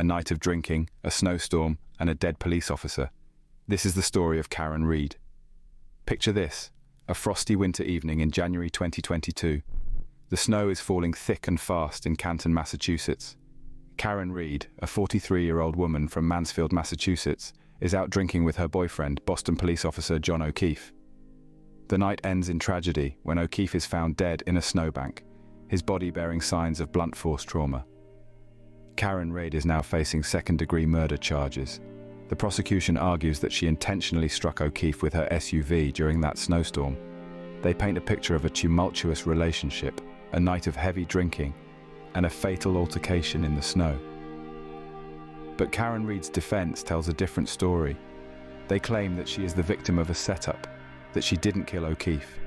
night of drinking, a snowstorm, and a dead police officer. This is the story of Karen Reed. Picture this, a frosty winter evening in January 2022. The snow is falling thick and fast in Canton, Massachusetts. Karen Reed, a 43-year-old woman from Mansfield, Massachusetts, is out drinking with her boyfriend, Boston police officer John O'Keefe. The night ends in tragedy when O'Keefe is found dead in a snowbank, his body bearing signs of blunt force trauma. Karen Reed is now facing second-degree murder charges. The prosecution argues that she intentionally struck O'Keefe with her SUV during that snowstorm. They paint a picture of a tumultuous relationship, a night of heavy drinking, and a fatal altercation in the snow. But Karen Reed's defense tells a different story. They claim that she is the victim of a setup, that she didn't kill O'Keefe.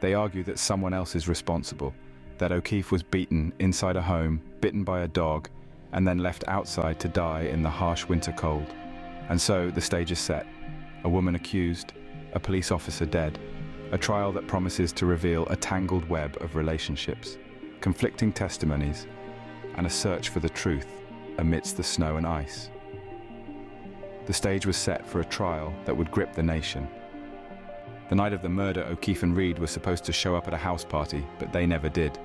They argue that someone else is responsible, that O'Keefe was beaten inside a home, bitten by a dog, and then left outside to die in the harsh winter cold. And so the stage is set. A woman accused, a police officer dead, a trial that promises to reveal a tangled web of relationships, conflicting testimonies, and a search for the truth amidst the snow and ice. The stage was set for a trial that would grip the nation. The night of the murder, O'Keefe and Reed were supposed to show up at a house party, but they never did.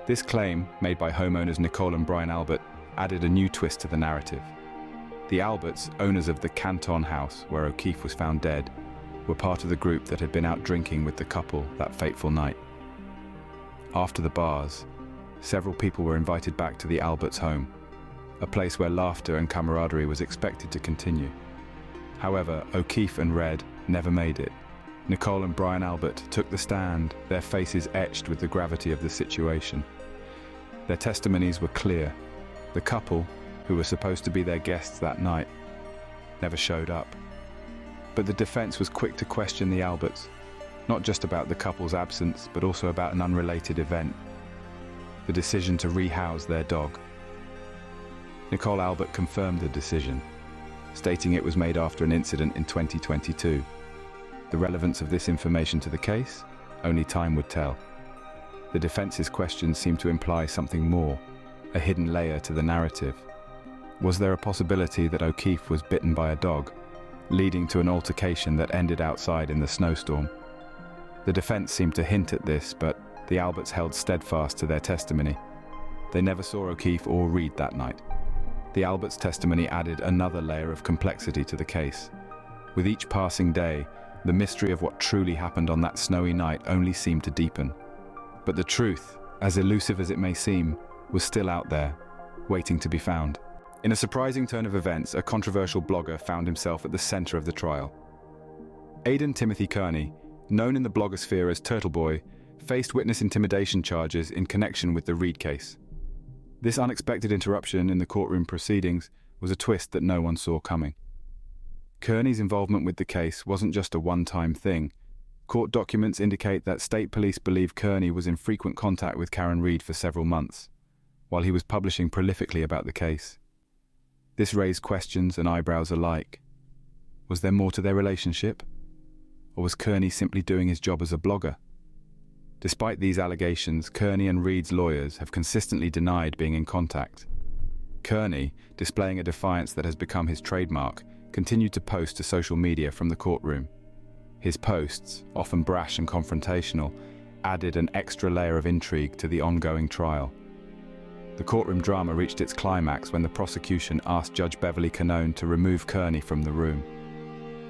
This claim, made by homeowners Nicole and Brian Albert, added a new twist to the narrative. The Alberts, owners of the Canton house where O'Keefe was found dead, were part of the group that had been out drinking with the couple that fateful night. After the bars, several people were invited back to the Alberts' home, a place where laughter and camaraderie was expected to continue. However, O'Keefe and Reed never made it. Nicole and Brian Albert took the stand, their faces etched with the gravity of the situation. Their testimonies were clear. The couple, who were supposed to be their guests that night, never showed up. But the defense was quick to question the Alberts, not just about the couple's absence, but also about an unrelated event, the decision to rehouse their dog. Nicole Albert confirmed the decision, stating it was made after an incident in 2022. The relevance of this information to the case, only time would tell. The defense's questions seemed to imply something more, a hidden layer to the narrative. Was there a possibility that O'Keefe was bitten by a dog, leading to an altercation that ended outside in the snowstorm? The defense seemed to hint at this, but the Alberts held steadfast to their testimony. They never saw O'Keefe or Reed that night. The Alberts' testimony added another layer of complexity to the case. With each passing day, the mystery of what truly happened on that snowy night only seemed to deepen. But the truth, as elusive as it may seem, was still out there, waiting to be found. In a surprising turn of events, a controversial blogger found himself at the center of the trial. Aidan Timothy Kearney, known in the blogosphere as Turtle Boy, faced witness intimidation charges in connection with the Reed case. This unexpected interruption in the courtroom proceedings was a twist that no one saw coming. Kearney's involvement with the case wasn't just a one-time thing. Court documents indicate that state police believe Kearney was in frequent contact with Karen Reed for several months, while he was publishing prolifically about the case. This raised questions and eyebrows alike. Was there more to their relationship? Or was Kearney simply doing his job as a blogger? Despite these allegations, Kearney and Reed's lawyers have consistently denied being in contact. Kearney, displaying a defiance that has become his trademark, continued to post to social media from the courtroom. His posts, often brash and confrontational, added an extra layer of intrigue to the ongoing trial. The courtroom drama reached its climax when the prosecution asked Judge Beverly Canone to remove Kearney from the room.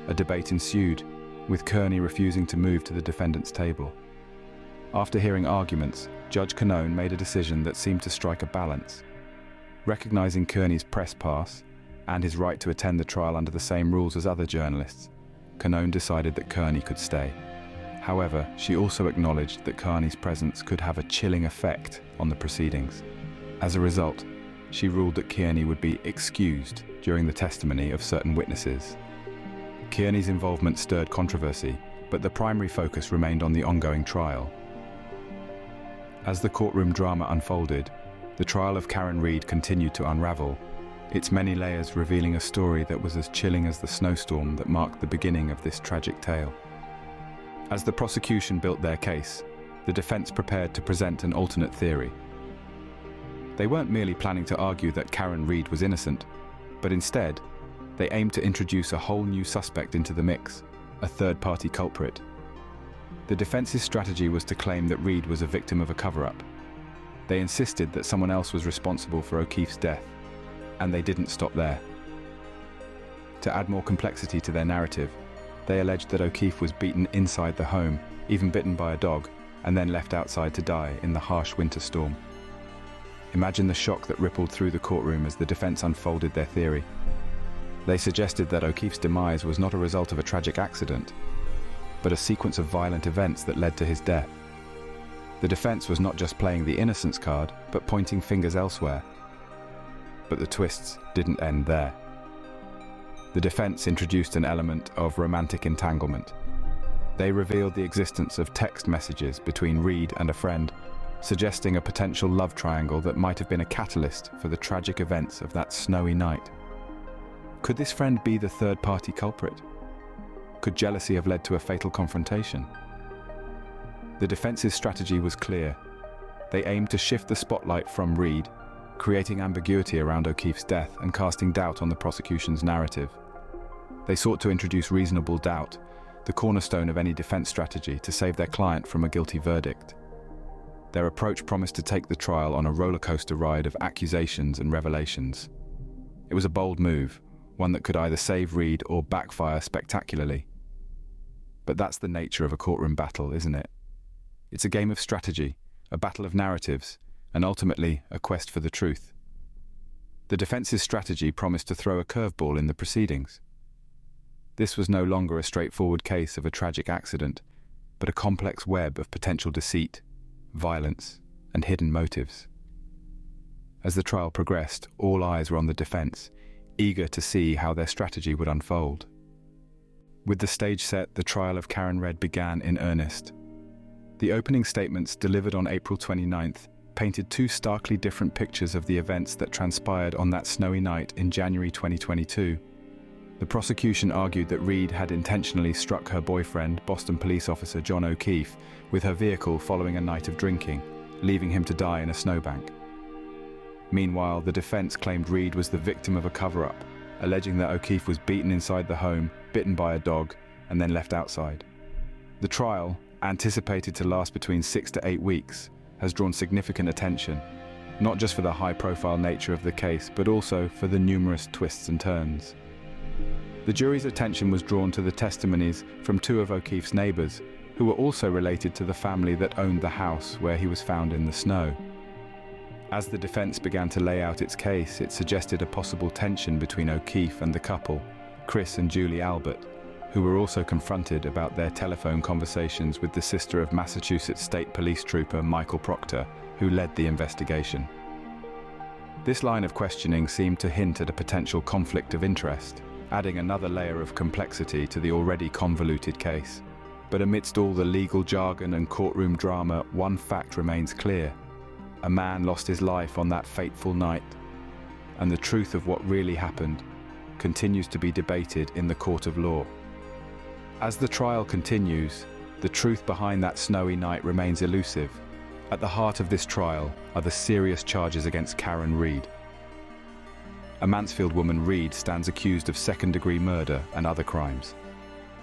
A debate ensued, with Kearney refusing to move to the defendant's table. After hearing arguments, Judge Canone made a decision that seemed to strike a balance. Recognizing Kearney's press pass and his right to attend the trial under the same rules as other journalists, Canone decided that Kearney could stay. However, she also acknowledged that Kearney's presence could have a chilling effect on the proceedings. As a result, she ruled that Kearney would be excused during the testimony of certain witnesses. Kearney's involvement stirred controversy, but the primary focus remained on the ongoing trial. As the courtroom drama unfolded, the trial of Karen Reed continued to unravel, its many layers revealing a story that was as chilling as the snowstorm that marked the beginning of this tragic tale. As the prosecution built their case, the defense prepared to present an alternate theory. They weren't merely planning to argue that Karen Reed was innocent, but instead, they aimed to introduce a whole new suspect into the mix, a third-party culprit. The defense's strategy was to claim that Reed was a victim of a cover-up. They insisted that someone else was responsible for O'Keefe's death, and they didn't stop there. To add more complexity to their narrative, they alleged that O'Keefe was beaten inside the home, even bitten by a dog, and then left outside to die in the harsh winter storm. Imagine the shock that rippled through the courtroom as the defense unfolded their theory. They suggested that O'Keefe's demise was not a result of a tragic accident, but a sequence of violent events that led to his death. The defense was not just playing the innocence card, but pointing fingers elsewhere. But the twists didn't end there. The defense introduced an element of romantic entanglement. They revealed the existence of text messages between Reed and a friend, suggesting a potential love triangle that might have been a catalyst for the tragic events of that snowy night. Could this friend be the third-party culprit? Could jealousy have led to a fatal confrontation? The defense's strategy was clear. They aimed to shift the spotlight from Reed, creating ambiguity around O'Keefe's death and casting doubt on the prosecution's narrative. They sought to introduce reasonable doubt, the cornerstone of any defense strategy, to save their client from a guilty verdict. Their approach promised to take the trial on a rollercoaster ride of accusations and revelations. It was a bold move, one that could either save Reed or backfire spectacularly. But that's the nature of a courtroom battle, isn't it? It's a game of strategy, a battle of narratives, and ultimately a quest for the truth. The defense's strategy promised to throw a curveball in the proceedings. This was no longer a straightforward case of a tragic accident, but a complex web of potential deceit, violence, and hidden motives. As the trial progressed, all eyes were on the defense, eager to see how their strategy would unfold. With the stage set, the trial of Karen Reed began in earnest. The opening statements delivered on April 29th painted two starkly different pictures of the events that transpired on that snowy night in January 2022. The prosecution argued that Reed had intentionally struck her boyfriend, Boston police officer John O'Keefe, with her vehicle following a night of drinking, leaving him to die in a snowbank. Meanwhile, the defense claimed Reed was the victim of a cover-up, alleging that O'Keefe was beaten inside the home, bitten by a dog, and then left outside. The trial, anticipated to last between 6 to 8 weeks, has drawn significant attention, not just for the high-profile nature of the case, but also for the numerous twists and turns. The jury's attention was drawn to the testimonies from two of O'Keefe's neighbors, who were also related to the family that owned the house where he was found in the snow. As the defense began to lay out its case, it suggested a possible tension between O'Keefe and the couple, Chris and Julie Albert, who were also confronted about their telephone conversations with the sister of Massachusetts State Police Trooper Michael Proctor, who led the investigation. This line of questioning seemed to hint at a potential conflict of interest, adding another layer of complexity to the already convoluted case. But amidst all the legal jargon and courtroom drama, one fact remains clear. A man lost his life on that fateful night, and the truth of what really happened continues to be debated in the court of law. As the trial continues, the truth behind that snowy night remains elusive. At the heart of this trial are the serious charges against Karen Reed. A Mansfield woman, Reed, stands accused of second-degree murder and other crimes.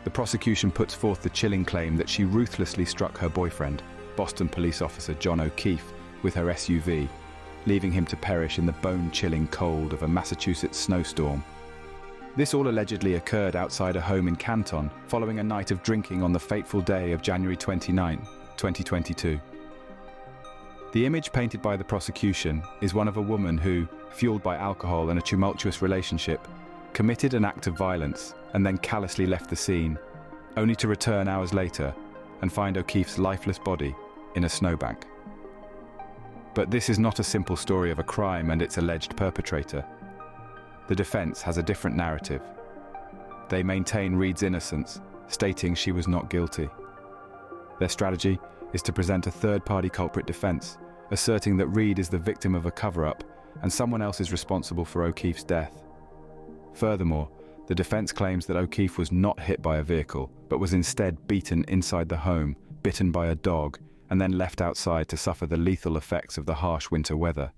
The prosecution puts forth the chilling claim that she ruthlessly struck her boyfriend, Boston police officer John O'Keefe, with her SUV, leaving him to perish in the bone-chilling cold of a Massachusetts snowstorm. This all allegedly occurred outside a home in Canton, following a night of drinking on the fateful day of January 29, 2022. The image painted by the prosecution is one of a woman who, fueled by alcohol and a tumultuous relationship, committed an act of violence and then callously left the scene, only to return hours later and find O'Keefe's lifeless body in a snowbank. But this is not a simple story of a crime and its alleged perpetrator. The defense has a different narrative. They maintain Reed's innocence, stating she was not guilty. Their strategy is to present a third-party culprit defense, asserting that Reed is the victim of a cover-up and someone else is responsible for O'Keefe's death. Furthermore, the defense claims that O'Keefe was not hit by a vehicle, but was instead beaten inside the home, bitten by a dog, and then left outside to suffer the lethal effects of the harsh winter weather.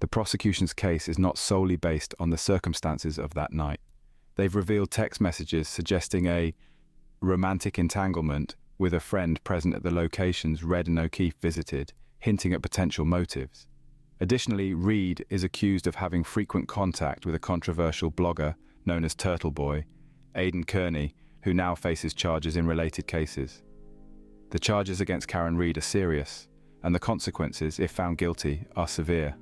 The prosecution's case is not solely based on the circumstances of that night. They've revealed text messages suggesting a romantic entanglement with a friend present at the locations Reid and O'Keefe visited, hinting at potential motives. Additionally, Reid is accused of having frequent contact with a controversial blogger known as Turtle Boy, Aidan Kearney, who now faces charges in related cases. The charges against Karen Reid are serious, and the consequences, if found guilty, are severe.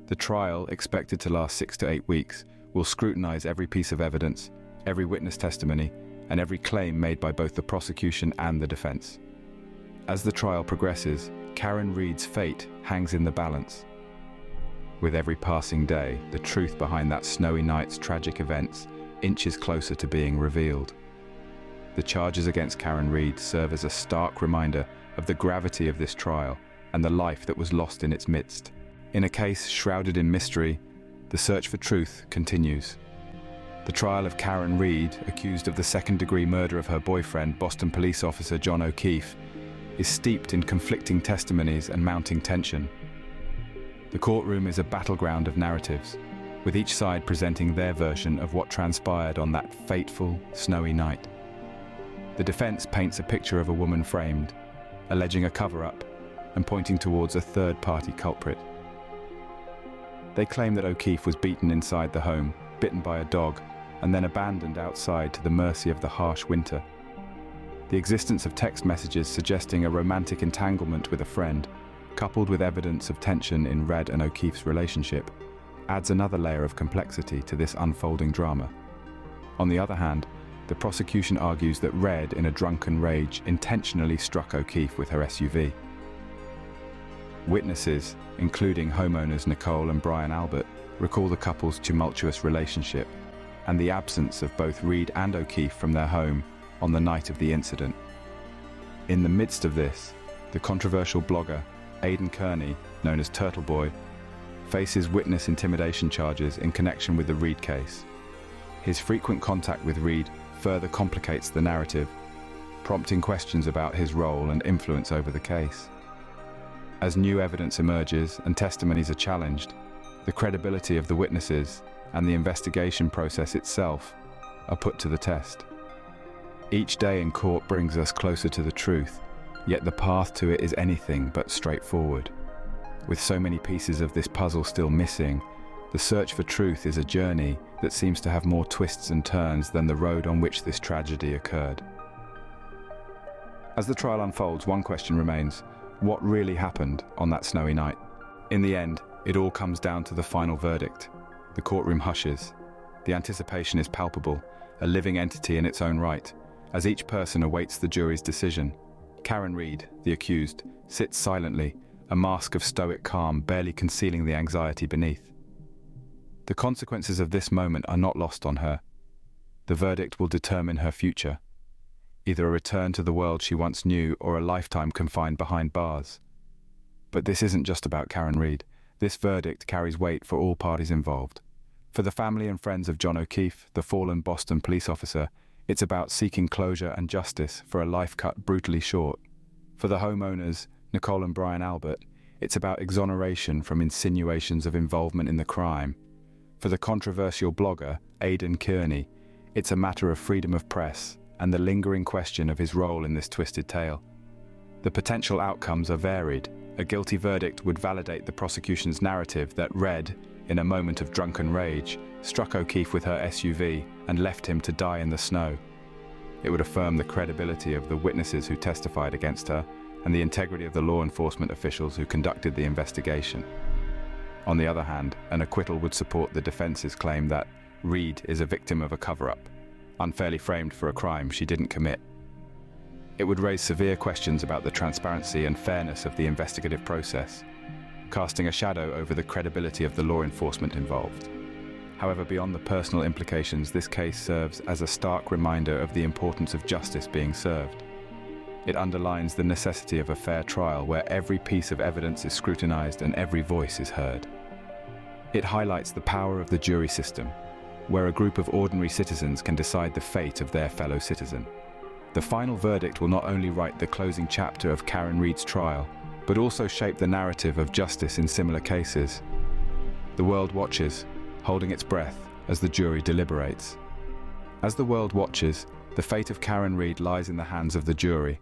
The trial, expected to last 6 to 8 weeks, will scrutinize every piece of evidence, every witness testimony, and every claim made by both the prosecution and the defense. As the trial progresses, Karen Reid's fate hangs in the balance. With every passing day, the truth behind that snowy night's tragic events inches closer to being revealed. The charges against Karen Reid serve as a stark reminder of the gravity of this trial and the life that was lost in its midst. In a case shrouded in mystery, the search for truth continues. The trial of Karen Reid, accused of the second-degree murder of her boyfriend, Boston police officer John O'Keefe, is steeped in conflicting testimonies and mounting tension. The courtroom is a battleground of narratives, with each side presenting their version of what transpired on that fateful, snowy night. The defense paints a picture of a woman framed, alleging a cover-up, and pointing towards a third-party culprit. They claim that O'Keefe was beaten inside the home, bitten by a dog, and then abandoned outside to the mercy of the harsh winter. The existence of text messages suggesting a romantic entanglement with a friend, coupled with evidence of tension in Reid and O'Keefe's relationship, adds another layer of complexity to this unfolding drama. On the other hand, the prosecution argues that Reid, in a drunken rage, intentionally struck O'Keefe with her SUV. Witnesses, including homeowners Nicole and Brian Albert, recall the couple's tumultuous relationship and the absence of both Reid and O'Keefe from their home on the night of the incident. In the midst of this, the controversial blogger, Aidan Kearney, known as Turtle Boy, faces witness intimidation charges in connection with the Reid case. His frequent contact with Reid further complicates the narrative, prompting questions about his role and influence over the case. As new evidence emerges and testimonies are challenged, the credibility of the witnesses and the investigation process itself are put to the test. Each day in court brings us closer to the truth, yet the path to it is anything but straightforward. With so many pieces of this puzzle still missing, the search for truth is a journey that seems to have more twists and turns than the road on which this tragedy occurred. As the trial unfolds, one question remains: what really happened on that snowy night? In the end, it all comes down to the final verdict. The courtroom hushes. The anticipation is palpable, a living entity in its own right, as each person awaits the jury's decision. Karen Reid, the accused, sits silently, a mask of stoic calm barely concealing the anxiety beneath. The consequences of this moment are not lost on her. The verdict will determine her future. Either a return to the world she once knew or a lifetime confined behind bars. But this isn't just about Karen Reid. This verdict carries weight for all parties involved. For the family and friends of John O'Keefe, the fallen Boston police officer, it's about seeking closure and justice for a life cut brutally short. For the homeowners, Nicole and Brian Albert, it's about exoneration from insinuations of involvement in the crime. For the controversial blogger, Aidan Kearney, it's a matter of freedom of press and the lingering question of his role in this twisted tale. The potential outcomes are varied. A guilty verdict would validate the prosecution's narrative that Reid, in a moment of drunken rage, struck O'Keefe with her SUV and left him to die in the snow. It would affirm the credibility of the witnesses who testified against her and the integrity of the law enforcement officials who conducted the investigation. On the other hand, an acquittal would support the defense's claim that Reid is a victim of a cover-up, unfairly framed for a crime she didn't commit. It would raise severe questions about the transparency and fairness of the investigative process, casting a shadow over the credibility of the law enforcement involved. However, beyond the personal implications, this case serves as a stark reminder of the importance of justice being served. It underlines the necessity of a fair trial where every piece of evidence is scrutinized and every voice is heard. It highlights the power of the jury system, where a group of ordinary citizens can decide the fate of their fellow citizen. The final verdict will not only write the closing chapter of Karen Reid's trial, but also shape the narrative of justice in similar cases. The world watches, holding its breath as the jury deliberates. As the world watches, the fate of Karen Reid lies in the hands of the jury,